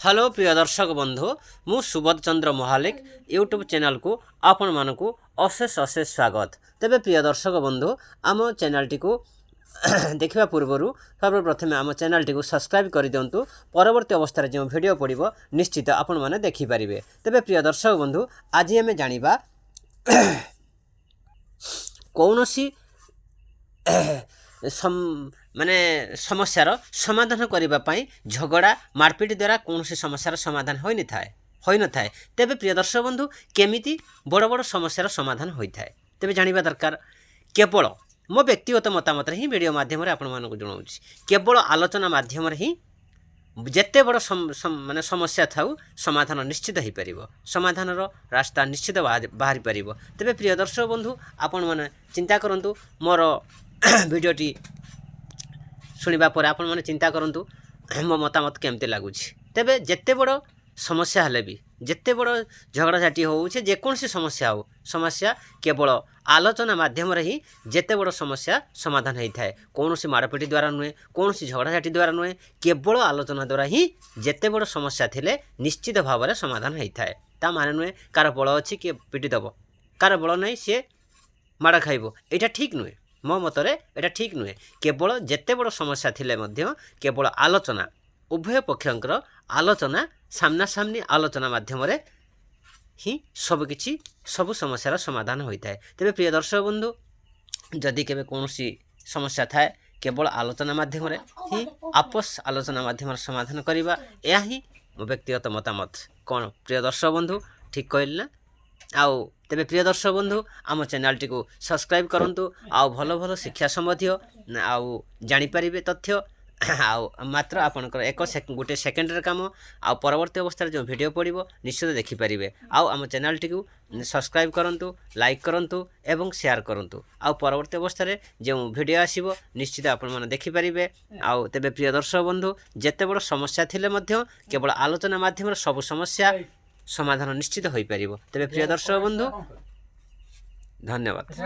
Hello प्रिय दर्शक बंधु मु सुबोध चंद्र महालिक यूट्यूब चैनल को आपण मानकु अशेष अशेष स्वागत। तेबे प्रिय दर्शक बंधु आम चैनल टी को देखा पूर्वर सर्वप्रथम आम चैनल टी को सब्सक्राइब कर दिंतु। परवर्ती अवस्था जो वीडियो पड़ो निश्चित आपण मैंने देखिपारे। तेबे प्रिय दर्शक बंधु आज आम जानिबा कौनसी माने समस्यार समाधान करने झगड़ा मारपिट द्वारा कौन समस्यार समाधान हो न थाए। तेबे प्रिय दर्शक बंधु केमिति बड़ बड़ समस्यार समाधान होता है तेबे जानिबा दरकार। केवल मो व्यक्तिगत मतामत ही वीडियो माध्यम आपण मानक जनाऊँ केवल आलोचना माध्यम ही जेते बड़ माने समस्या थाउ समाधान निश्चित हो पार, समाधान रास्ता निश्चित बाहरी पार। तेबे प्रिय दर्शक बंधु आपण माने चिंता करंतु मोर वीडियोटी शुणा पर आपण मैंने चिंता करूँ मो मतामत केमती लगुच। तेबे जेते बड़ समस्या हेले भी जेते बड़ झगड़ाझाटी हो जेकोसी समस्या हो समस्या केवल आलोचना माध्यम ही जेते बड़ समस्या समाधान होता है। कौन सी माड़पिटी द्वारा नुहे कौन सी झगड़ाझाटी द्वारा नुहे केवल आलोचना द्वारा ही जेते बड़ समस्या थिले निश्चित भाव में समाधान होता है। ता माने नुहे कार बल अच्छी किए पिटी दब कार बल नहीं सी माड़ खाइब यहाँ ठीक नुहे। मो मतरे एटा ठीक नुहे। केवल जेते बड़ समस्या थिले मध्य केवल आलोचना उभय पक्षंकर आलोचना सामना सामनी आलोचना माध्यम ही सबकिछि सब समस्यार समाधान होता है। तेबे प्रिय दर्शक बंधु जदि केबे कौनसी समस्या थाए केवल आलोचना माध्यम ही आपस आलोचना माध्यम समाधान करवा यह ही मो व्यक्तिगत मतामत। कौन प्रिय दर्शक बंधु ठीक कहल ना? आउ तेबे प्रिय दर्शक बंधु आम चैनल टी को सब्सक्राइब करंतु। आउ भल भल शिक्षा संबंधी आउ जानी परिबे तथ्य आउ मात्र आपनकर गोटे सेकेंडर काम आउ परवर्ती अवस्था जो वीडियो पड़ो निश्चित देखिपारे। आउ आम चैनल टी को सब्सक्राइब करंतु, लाइक करंतु एवं शेयर करंतु। आउ परवर्ती अवस्था जो वीडियो आसीबो निश्चित आपण माने देखिपारे। आउ तेबे प्रिय दर्शक बंधु जेते बड़ समस्या थिले मध्य केवल आलोचना माध्यम सब समस्या समाधान निश्चित हो पार। तेबे प्रिय दर्शक बंधु धन्यवाद।